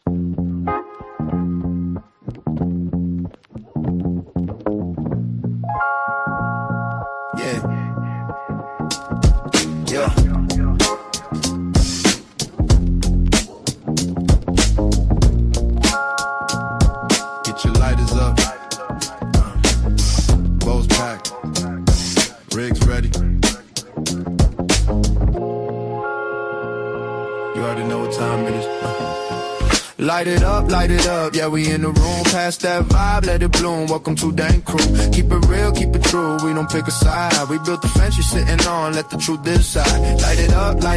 Yeah. Yeah. Get your lighters up. Bowls packed. Rigs ready. You already know what time it is. Light it up, yeah, we in the room. Pass that vibe, let it bloom. Welcome to Dang Crew. Keep it real, keep it true. We don't pick a side. We built the fence you're sitting on, let the truth decide. Light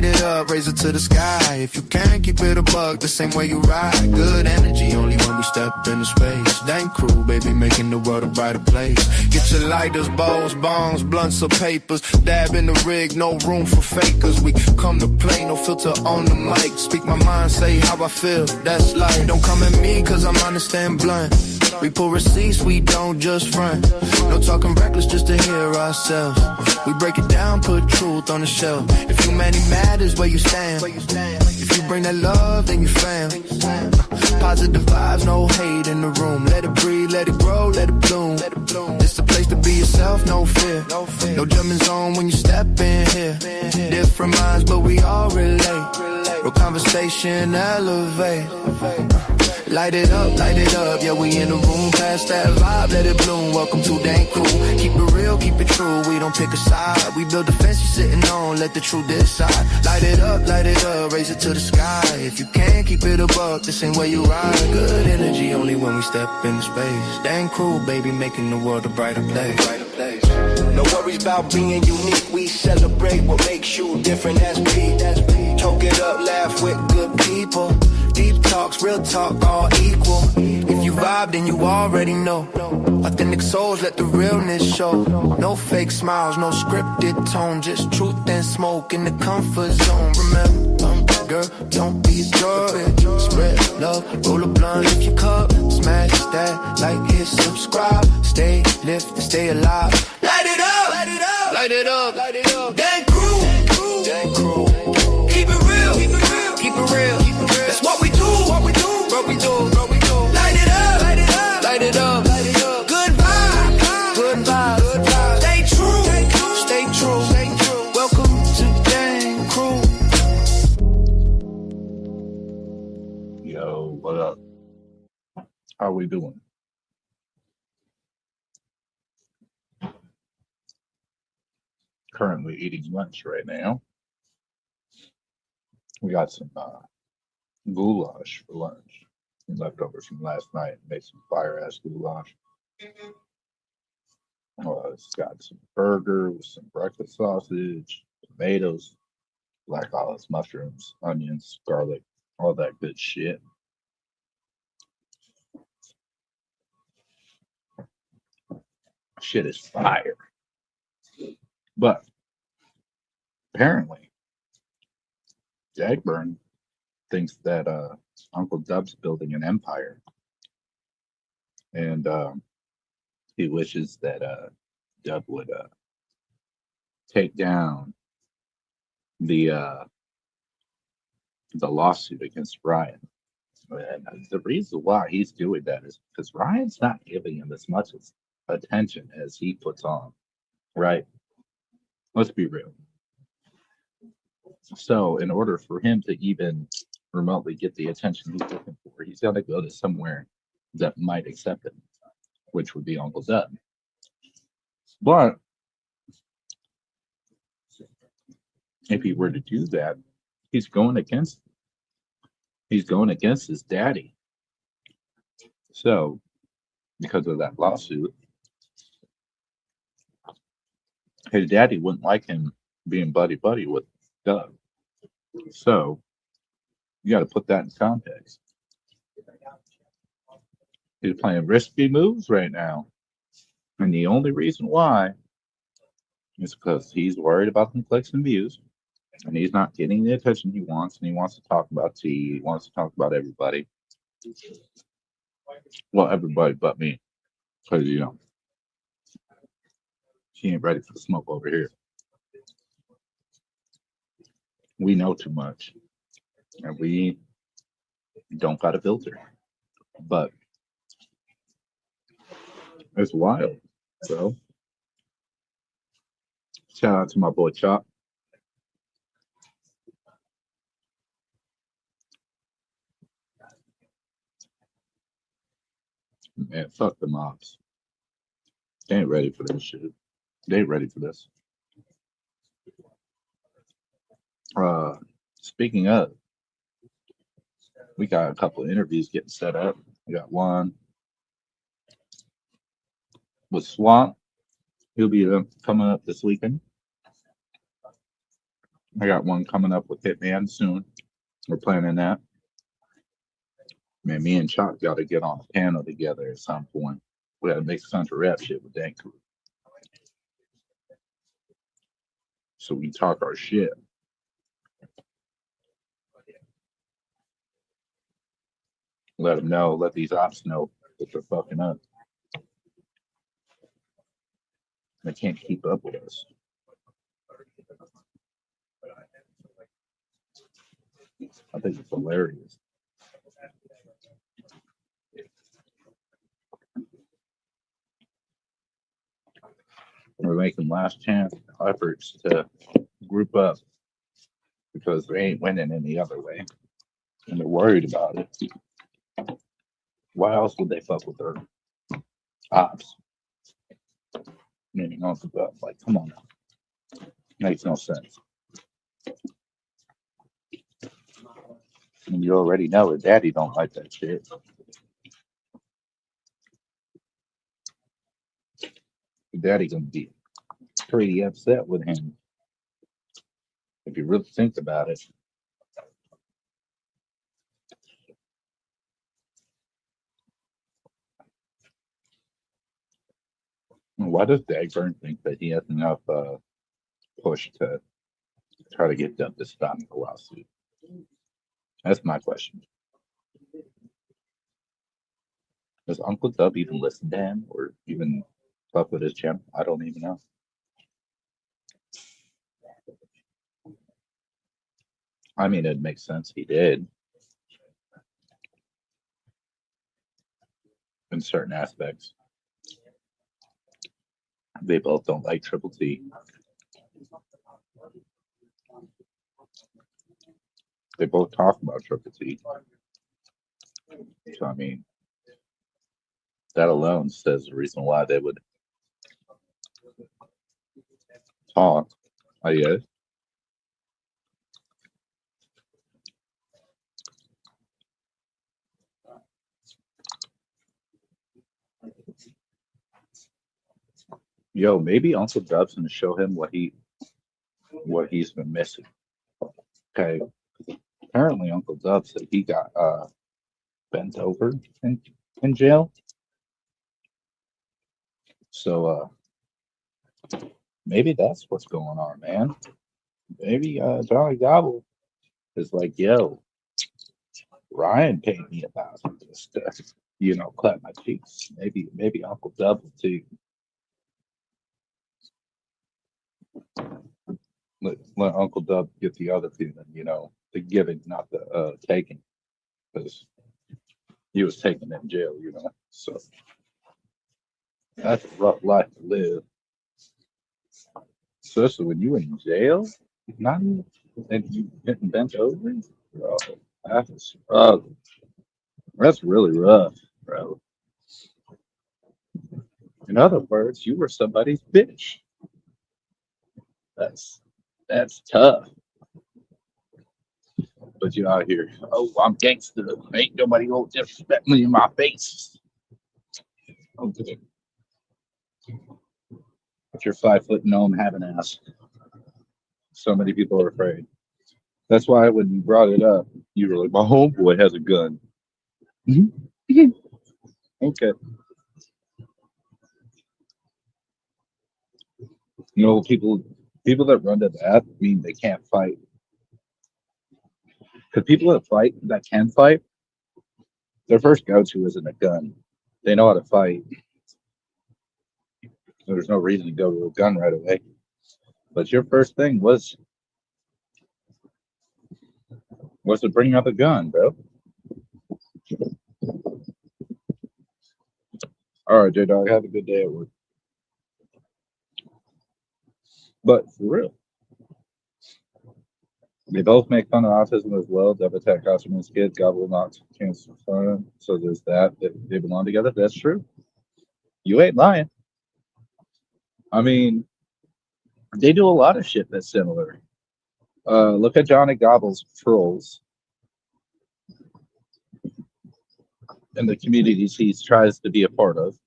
it up, raise it to the sky. If you can, keep it a buck, the same way you ride. Good energy, only when we step into space. Dang Crew, baby, making the world a brighter place. Get your lighters, bowls, bongs, blunts or papers. Dab in the rig, no room for fakers. We come to play, no filter on the mic. Speak my mind, say how I feel, that's life. Don't come at me, cause I'm honest and blunt. We pull receipts, we don't just front. No talking reckless just to hear ourselves. We break it down, put truth on the shelf. If humanity matters, where you stand. If you bring that love, then you fam. Positive vibes, no hate in the room. Let it breathe, let it grow, let it bloom. It's the place to be yourself, no fear. No jumping zone when you step in here. Different minds, but we all relate. Real conversation, elevate. Light it up, yeah, we in the room. Pass that vibe, let it bloom. Welcome to Dang Crew. Keep it real, keep it true. We don't pick a side. We build the fence you're sitting on, let the truth decide. Light it up, raise it to the sky. If you can, keep it a buck, this ain't where you ride. Good energy, only when we step into space. Dang Crew, baby, making the world a brighter place. No worries about being unique. We celebrate what makes you different as me. Talk it up, laugh with good people. Deep talks, real talk, all equal. If you vibe, then you already know. Authentic souls, let the realness show. No fake smiles, no scripted tone. Just truth and smoke in the comfort zone. Remember, girl, don't be a jerk. Spread love, roll a blunt, lift your cup. Smash that, like, hit, subscribe. Stay lifted, stay alive. Light it up, light it up, light it up, light it up. Dang Crew, Dang Crew. Keep it real, keep it real, keep it real. That's what we do, what we do, what we do, what we do. Light it up, light it up, light it up, light it up. Good vibe, good vibe, good vibe. Stay true, stay true, stay true. Welcome to Dang Crew. Yo, what up? How we doing? Currently eating lunch right now. We got some goulash for lunch. Leftovers from last night. Made some fire ass goulash. It's got some burger with some breakfast sausage, tomatoes, black olives, mushrooms, onions, garlic, all that good shit. Shit is fire. But apparently, Jagburn thinks that Uncle Dubb's building an empire, and he wishes that Dubb would take down the lawsuit against Ryan. And the reason why he's doing that is because Ryan's not giving him as much attention as he puts on, right? Let's be real. So, in order for him to even remotely get the attention he's looking for, he's got to go to somewhere that might accept him, which would be Uncle Dubb. But if he were to do that, he's going against his daddy. So, because of that lawsuit, his daddy wouldn't like him being buddy-buddy with Dubb. So, you got to put that in context. He's playing risky moves right now. And the only reason why is because he's worried about the clicks and views. And he's not getting the attention he wants. And he wants to talk about T. He wants to talk about everybody. Well, everybody but me. Because, she ain't ready for the smoke over here. We know too much. And we Don't got a filter. But it's wild. So shout out to my boy Chop. Man, fuck the mobs. They ain't ready for this shit. They ain't ready for this. Uh, Speaking of, we got a couple of interviews getting set up. We got one with Swamp. He'll be coming up this weekend. I got one coming up with Hitman soon. We're planning that. Man, me and Chuck got to get on a panel together at some point. We got to make some rap shit with that crew. So we talk our shit. Let them know, let these ops know that they're fucking up. They can't keep up with us. I think it's hilarious. We're making last chance efforts to group up because they ain't winning any other way. And they're worried about it. Why else would they fuck with their ops? Meaning on the gut. Like, come on now. Makes no sense. And you already know that daddy don't like that shit. Daddy gonna be pretty upset with him if you really think about it. Why does Dagburn think that he has enough push to try to get Dubb to stop the lawsuit? That's my question. Does Uncle Dubb even listen to him or even fuck with his channel? I don't even know. I mean, it makes sense he did in certain aspects. They both don't like Triple T. They both talk about Triple T. So, I mean, that alone says the reason why they would talk, I guess. Yo, maybe Uncle Dubb's gonna show him what he's been missing. Okay. Apparently Uncle Dubb said he got bent over in jail. So maybe that's what's going on, man. Maybe Johnny Gobble is like, yo, Ryan paid me $1,000 just to, clap my cheeks. Maybe Uncle Dubb will too. Let Uncle Dubb get the other feeling, the giving, not the taking, because he was taken in jail. So that's a rough life to live, especially when you in jail, not even, and you getting bent over, bro. That's rough. That's really rough, bro. In other words, you were somebody's bitch. That's tough. But you out here, oh, I'm gangster. Ain't nobody gonna disrespect me in my face. Okay. But you're 5 foot gnome having ass. So many people are afraid. That's why when you brought it up, you were like, my homeboy has a gun. Mm-hmm. Okay. People that run to that mean they can't fight. Because people that can fight, their first go-to isn't a gun. They know how to fight. There's no reason to go to a gun right away. But your first thing was to bring up a gun, bro. All right, J Dog, have a good day at work. But for real, they both make fun of autism as well. Double attack Osterman's kids, Gobble knocks cancer fun. So there's that. They belong together. That's true. You ain't lying. I mean, they do a lot of shit that's similar. Look at Johnny Gobble's trolls and the communities he tries to be a part of.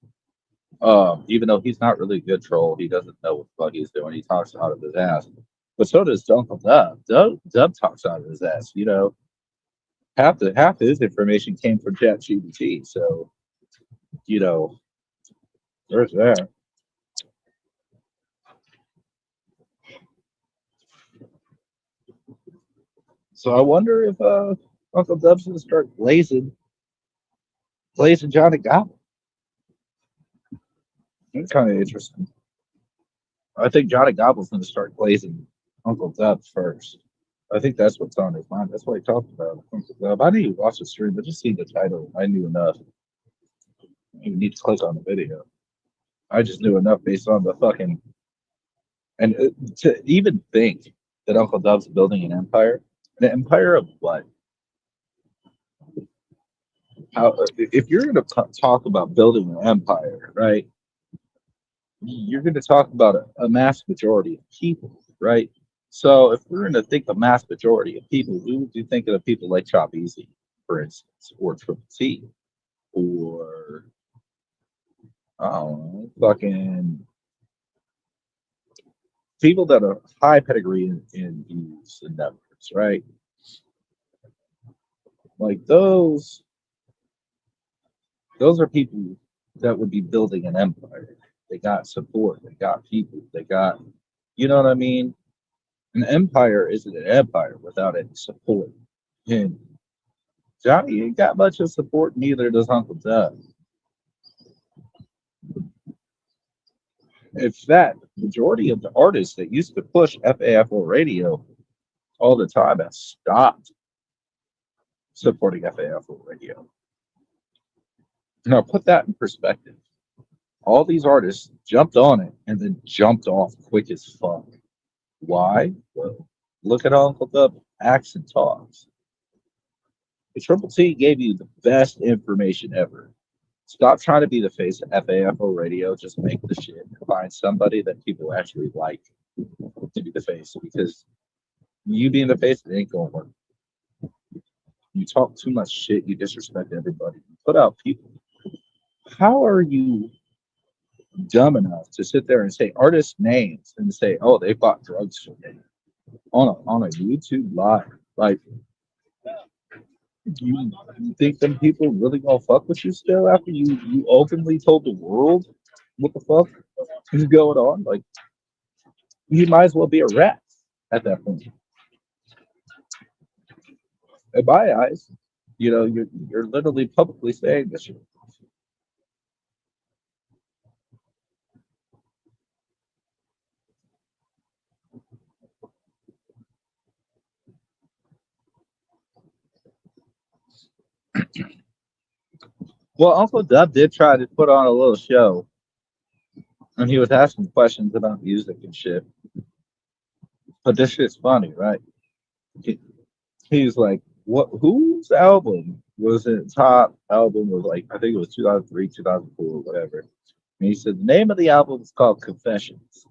Even though he's not really a good troll, he doesn't know what the fuck he's doing. He talks out of his ass. But so does Uncle Dub. Dub talks out of his ass. You know, half his information came from ChatGPT. So you know, there's that. So I wonder if Uncle Dub's gonna start blazing Johnny Gobble. It's kind of interesting. I think Johnny Gobble's gonna start glazing Uncle Dub first. I think that's what's on his mind. That's what he talked about. Uncle Dub. I didn't even watch the stream, but just see the title. I knew enough. You need to click on the video. I just knew enough based on the fucking and to even think that Uncle Dub's building an empire. An empire of what? How? If you're going to talk about building an empire, right? You're going to talk about a mass majority of people, right? So if we're going to think a mass majority of people, we would be thinking of people like Chop Easy, for instance, or Triple T, or I don't know, fucking people that are high pedigree in views and numbers, right? Like those are people that would be building an empire. They got support, they got people, they got, you know what I mean? An empire isn't an empire without any support. And Johnny ain't got much of support, neither does Uncle Doug. In fact, the majority of the artists that used to push FAFO radio all the time have stopped supporting FAFO radio. Now, put that in perspective. All these artists jumped on it and then jumped off quick as fuck. Why? Well, look at Uncle Dub acts and talks. The Triple T gave you the best information ever. Stop trying to be the face of FAFO radio. Just make the shit and find somebody that people actually like to be the face. Because you being the face, it ain't gonna work. You talk too much shit. You disrespect everybody. You put out people. How are you dumb enough to sit there and say artist names and say, "Oh, they bought drugs from me" on a YouTube live? Like, you think them people really gonna fuck with you still after you openly told the world what the fuck is going on? Like, you might as well be a rat at that point. In my eyes, you know, you're literally publicly saying this shit. Well, Uncle Dub did try to put on a little show, and he was asking questions about music and shit. But this shit's funny, right? He's like, "What? Whose album was it? Top album was like, I think it was 2003, 2004, whatever." And he said the name of the album is called Confessions.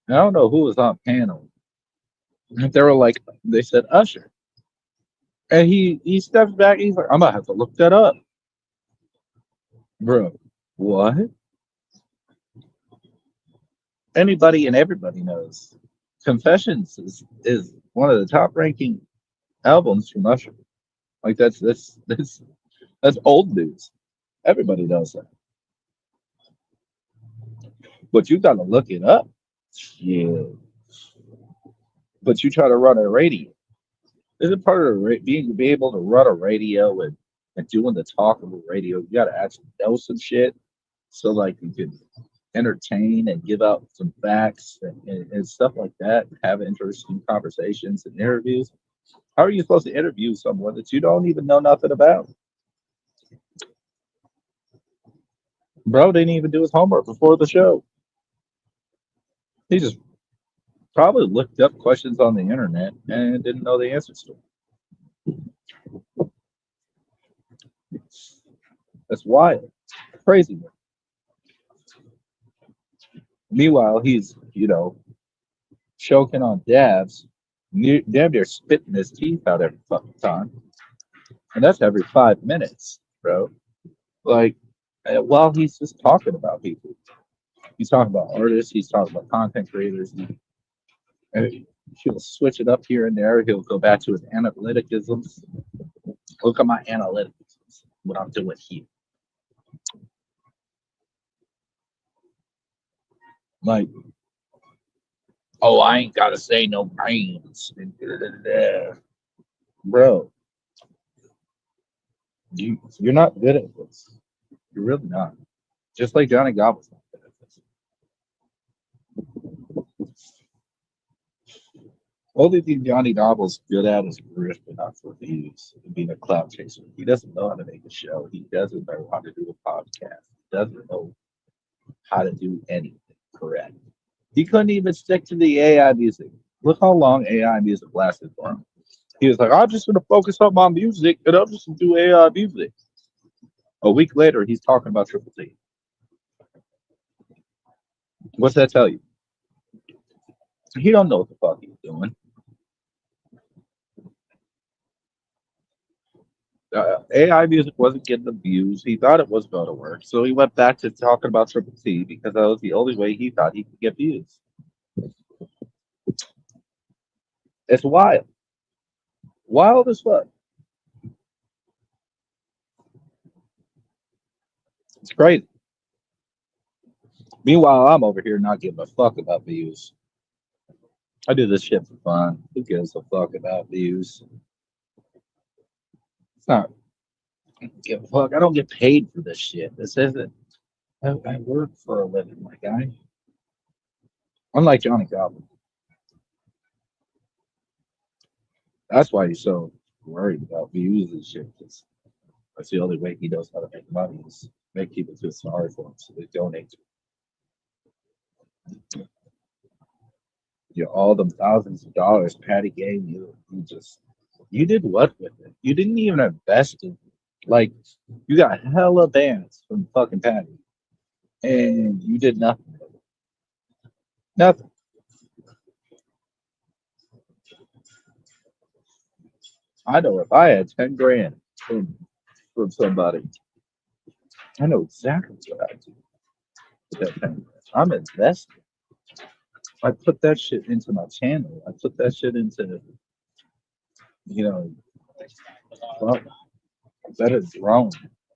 And I don't know who was on panel. And they were like, they said Usher, and he steps back. He's like, "I'm gonna have to look that up, bro." What? Anybody and everybody knows. Confessions is one of the top ranking albums from Usher. Like that's old news. Everybody knows that. But you gotta look it up. Yeah. But you try to run a radio. Isn't part of being able to run a radio and doing the talk of a radio, you gotta actually know some shit. So like you can entertain and give out some facts and stuff like that, have interesting conversations and interviews. How are you supposed to interview someone that you don't even know nothing about? Bro didn't even do his homework before the show. He just probably looked up questions on the internet and didn't know the answers to them. That's wild. Crazy. Meanwhile, he's, choking on dabs, damn near spitting his teeth out every fucking time. And that's every 5 minutes, bro. Like, while he's just talking about people. He's talking about artists, he's talking about content creators. And he'll switch it up here and there. He'll go back to his analyticisms. Look at my analytics, what I'm doing here. Like, oh, I ain't gotta say no names. Bro, you're not good at this. You're really not. Just like Johnny Gobble's not good at this. Only thing Johnny Gobble's good at is ripping out for views and being a cloud chaser. He doesn't know how to make a show. He doesn't know how to do a podcast. He doesn't know how to do anything correct. He couldn't even stick to the AI music. Look how long AI music lasted for him. He was like, I'm just going to focus on my music and I'm just going to do AI music. A week later, he's talking about Triple T. What's that tell you? He don't know what the fuck he's doing. AI music wasn't getting the views. He thought it was going to work. So he went back to talking about Triple T because that was the only way he thought he could get views. It's wild. Wild as fuck. It's crazy. Meanwhile, I'm over here not giving a fuck about views. I do this shit for fun. Who gives a fuck about views? It's not. I don't give a fuck. I don't get paid for this shit. This isn't. I work for a living, my guy. Unlike Johnny Gobble. That's why he's so worried about views and shit. Because that's the only way he knows how to make money is make people feel sorry for him so they donate to him. All the thousands of dollars Patty gave you, you did what with it? You didn't even invest in it. Like, you got hella bands from fucking Patty, and you did nothing with it. Nothing. I know if I had 10 grand from somebody, I know exactly what I'd do with that 10 grand. I'm investing. I put that shit into my channel. I put that shit into, well, better drone,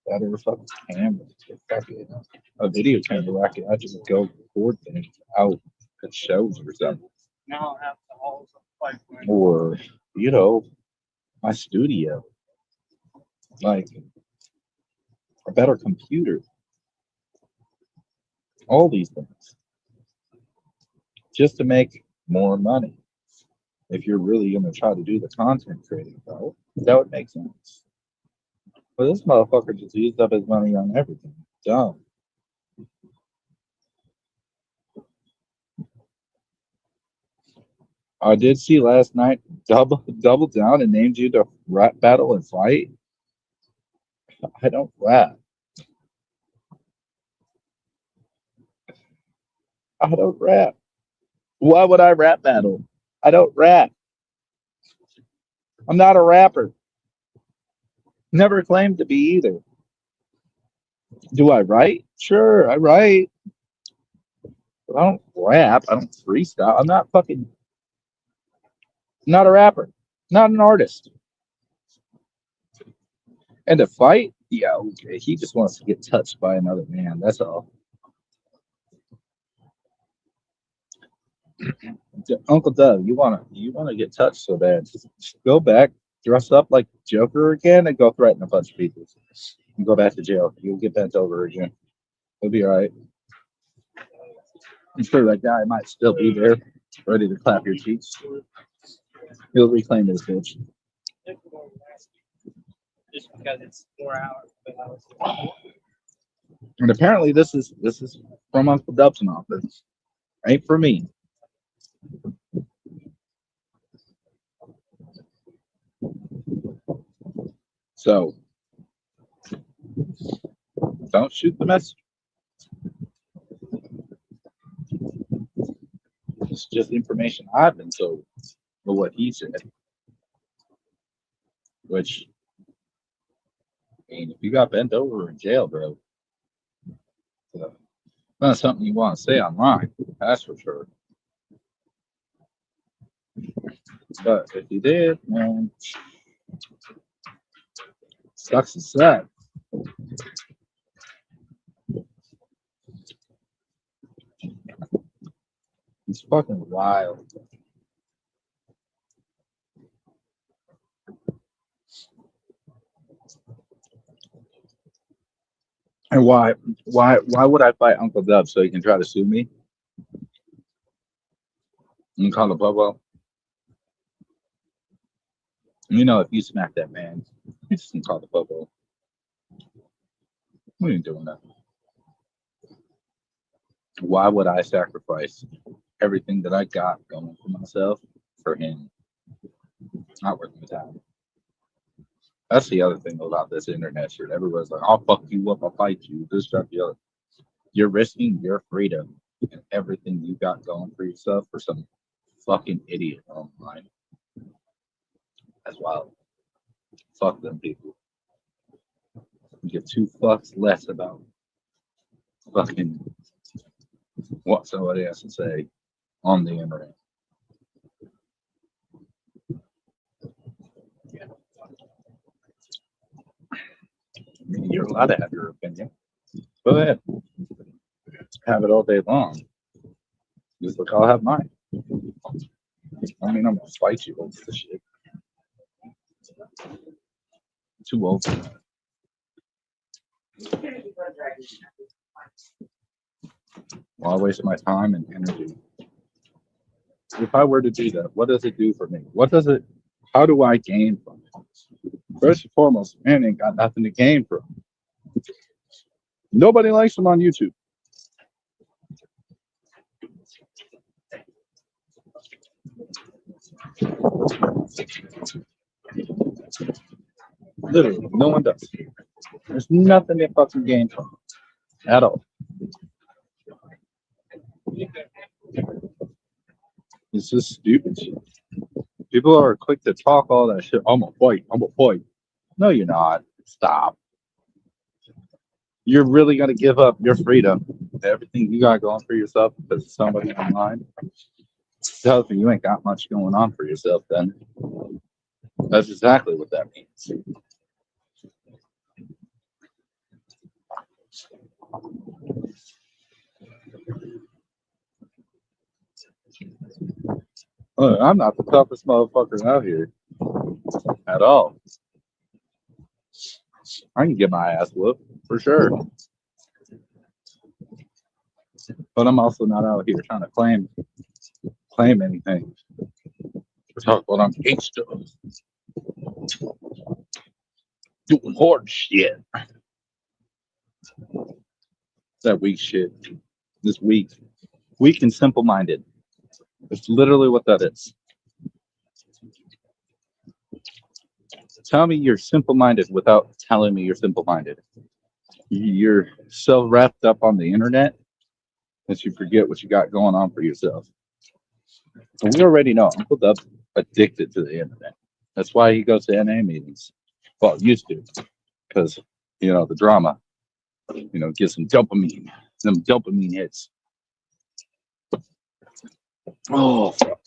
better fucking camera, fucking a video camera where I just go record things out at shows or something. Or, my studio, like a better computer, all these things, just to make more money. If you're really going to try to do the content creating, bro, that would make sense. But this motherfucker just used up his money on everything. Dumb. I did see last night double down and named you to rap battle and fight. I don't rap. I don't rap. Why would I rap battle? I don't rap. I'm not a rapper. Never claimed to be either. Do I write? Sure, I write. But I don't rap. I don't freestyle. I'm not fucking. Not a rapper. Not an artist. And to fight? Yeah, okay. He just wants to get touched by another man. That's all. Uncle Doug, you wanna get touched so bad. Just go back, dress up like Joker again, and go threaten a bunch of people. And go back to jail. You'll get bent over again. It'll be all right. I'm sure that guy might still be there, ready to clap your cheeks. He'll reclaim his bitch. Just because it's 4 hours. And apparently this is from Uncle Dub's office. Ain't for me. So don't shoot the message. It's just information I've been told for what he said. Which, I mean, if you got bent over in jail, bro, uh, not something you want to say online. That's for sure. But if you did, man, sucks to suck. It's fucking wild. And why would I fight Uncle Dub so he can try to sue me and call the Bobo? You know, if you smack that man, you just can call the Bobo. We ain't doing that. Why would I sacrifice everything that I got going for myself for him? Not worth my time. That's the other thing about this internet shit. Everybody's like, I'll fuck you up, I'll fight you, this, that, the other. You're risking your freedom and everything you got going for yourself for some fucking idiot online. As well. Fuck them people. You give two fucks less about fucking what somebody has to say on the internet. I mean, you're allowed to have your opinion. Go ahead. Have it all day long. Just like I'll have mine. I mean, I'm gonna fight you over this shit. Too old for that. Why waste my time and energy? If I were to do that, what does it do for me? How do I gain from it? First and foremost, man ain't got nothing to gain from. Nobody likes him on YouTube. Literally, no one does. There's nothing to fucking gain from it at all. It's just stupid shit. People are quick to talk all that shit. I'm gonna fight. I'm gonna fight. No, you're not. Stop. You're really gonna give up your freedom, everything you got going for yourself because of somebody online. Tells me you ain't got much going on for yourself. Then that's exactly what that means. Look, I'm not the toughest motherfucker out here at all. I can get my ass whooped for sure, but I'm also not out here trying to claim anything. Talk about I'm gangster, doing hard shit. That weak shit. This weak and simple-minded. It's literally what that is. Tell me you're simple-minded without telling me you're simple-minded. You're so wrapped up on the internet that you forget what you got going on for yourself. And we already know Uncle Dub's addicted to the internet. That's why he goes to NA meetings. Well, used to, because the drama. Get some dopamine hits. Oh, fuck.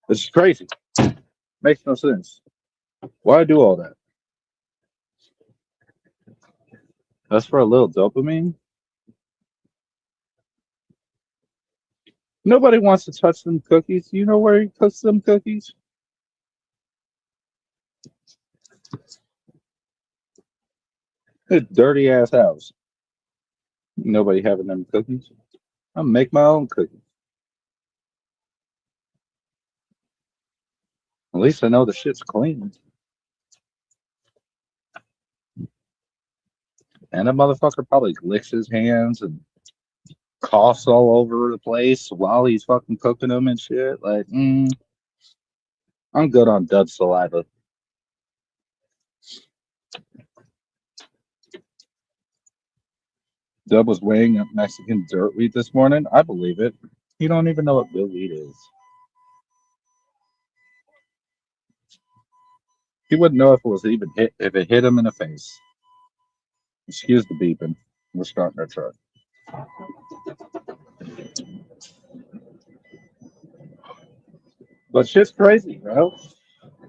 This is crazy. Makes no sense. Why do all that? That's for a little dopamine? Nobody wants to touch them cookies. You know where he cooks them cookies? A dirty ass house. Nobody having them cookies. I'll make my own cookies. At least I know the shit's clean. And the motherfucker probably licks his hands and coughs all over the place while he's fucking cooking them and shit. Like, I'm good on dubb saliva. Dubb was weighing up Mexican dirt weed this morning. I believe it. You don't even know what real weed is. He wouldn't know if it was even hit if it hit him in the face. Excuse the beeping. We're starting our truck. But shit's crazy, bro.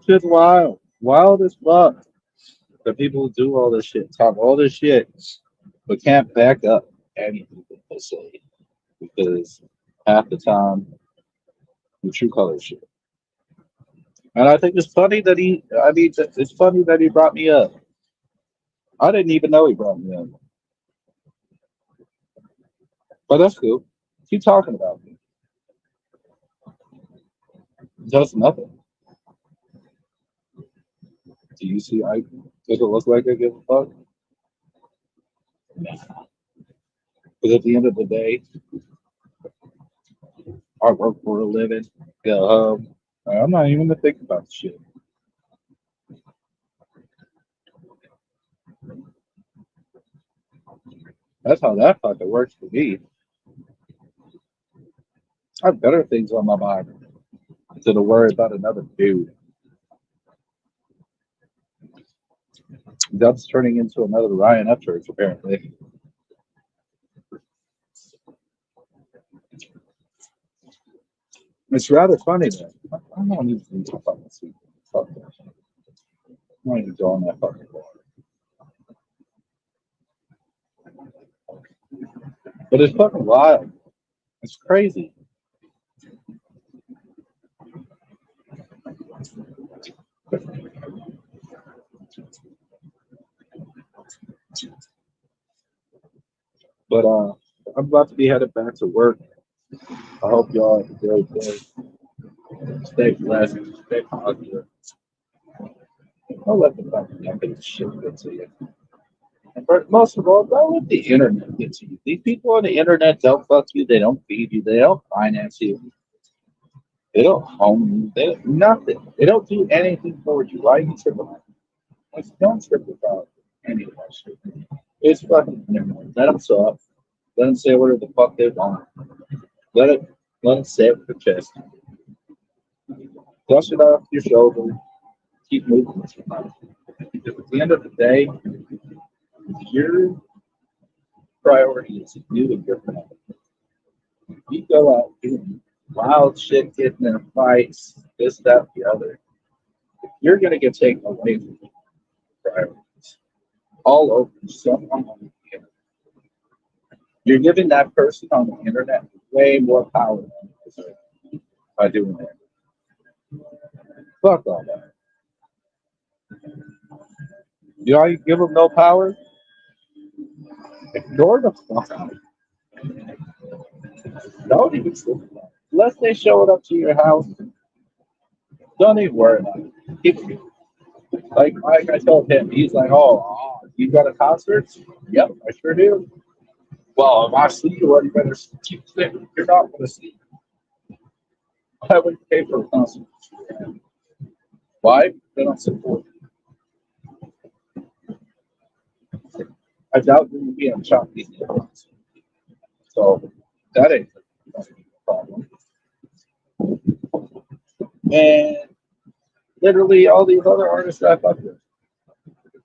Shit's wild. Wild as fuck. The people who do all this shit, talk all this shit, but can't back up anything they say. Because half the time, the true color shit. And I think it's funny that it's funny that he brought me up. I didn't even know he brought me up. But that's cool. Keep talking about me. Does nothing. Do you see I does it look like I give a fuck? Nah. But at the end of the day, I work for a living, go home. I'm not even gonna think about the shit. That's how that fucking works for me. I have better things on my mind than to worry about another dude. That's turning into another Ryan Upchurch, apparently. It's rather funny that I don't even to fucking see. Fuck that. I'm not even going that fucking far. But it's fucking wild. It's crazy. But I'm about to be headed back to work. I hope y'all have a great day. Stay blessed. Stay positive. Don't let the fucking negative shit get to you. And most of all, don't let the internet get to you. These people on the internet don't fuck you. They don't feed you. They don't finance you. They don't home you. They don't, nothing. They don't do anything for you. Why are you tripping about it? Like, don't trip about any of that shit. It's fucking internet. Let them talk. Let them say whatever the fuck they want. Let it. Let them say it with their chest. Flush it off your shoulder. Keep moving with your life. Because at the end of the day, your priority is you and your family. You go out doing wild shit, getting in fights, this, that, the other. You're gonna get taken away from your priorities all over someone on the internet. You're giving that person on the internet way more power than you deserve by doing that. Fuck all that. You know how you give them no power? Ignore the fuck out. Don't even think about it. Unless they show it up to your house, don't even worry about it. Keep it. Like I told him, he's like, oh, you got a concert? Yep, I sure do. Well, if I see you, well, you better keep saying you're not going to see. I would pay for a concert. Why? They don't support you. I doubt you will be on shop these days. So that ain't a problem. And literally all these other artists that I fuck with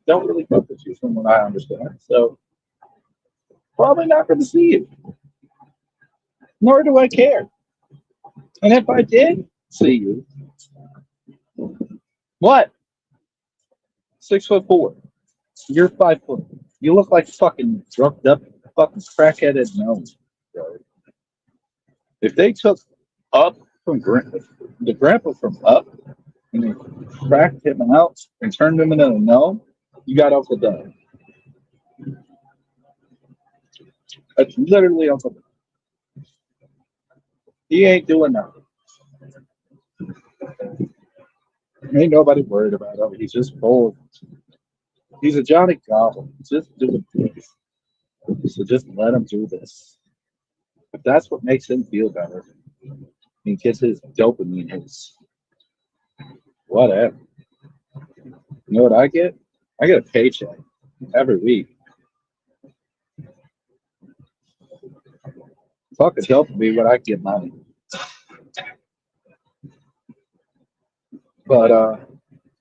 don't really fuck with you from what I understand. So probably not going to see you. Nor do I care. And if I did see you, what? 6'4". You're 5 foot. You look like fucking drugged up, fucking crackheaded nose. Bro. If they took up from the grandpa from up and they cracked him out and turned him into a gnome, you got Uncle Doug. That's literally Uncle Doug. He ain't doing nothing. Ain't nobody worried about him. He's just bold. He's a Johnny Gobble. He's just doing things. So just let him do this. If that's what makes him feel better, he gets his dopamine hits. Whatever. You know what I get? I get a paycheck every week. Fucking help me when I get money. But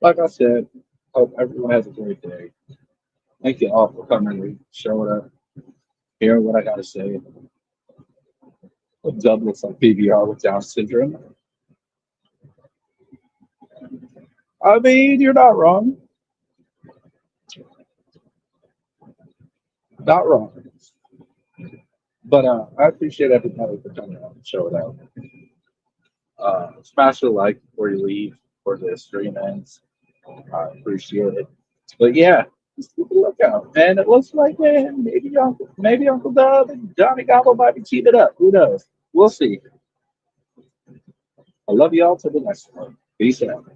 like I said, hope everyone has a great day. Thank you all for coming and showing up, hearing what I gotta say. Dubb looks like PBR with Down syndrome. I mean, you're not wrong. Not wrong. But I appreciate everybody for coming out and showing up. Smash a like before you leave, before the stream ends. I appreciate it. But yeah, just keep a lookout. And it looks like maybe Uncle Dub and Johnny Gobble might be teaming up. Who knows? We'll see. I love y'all till the next one. Peace out.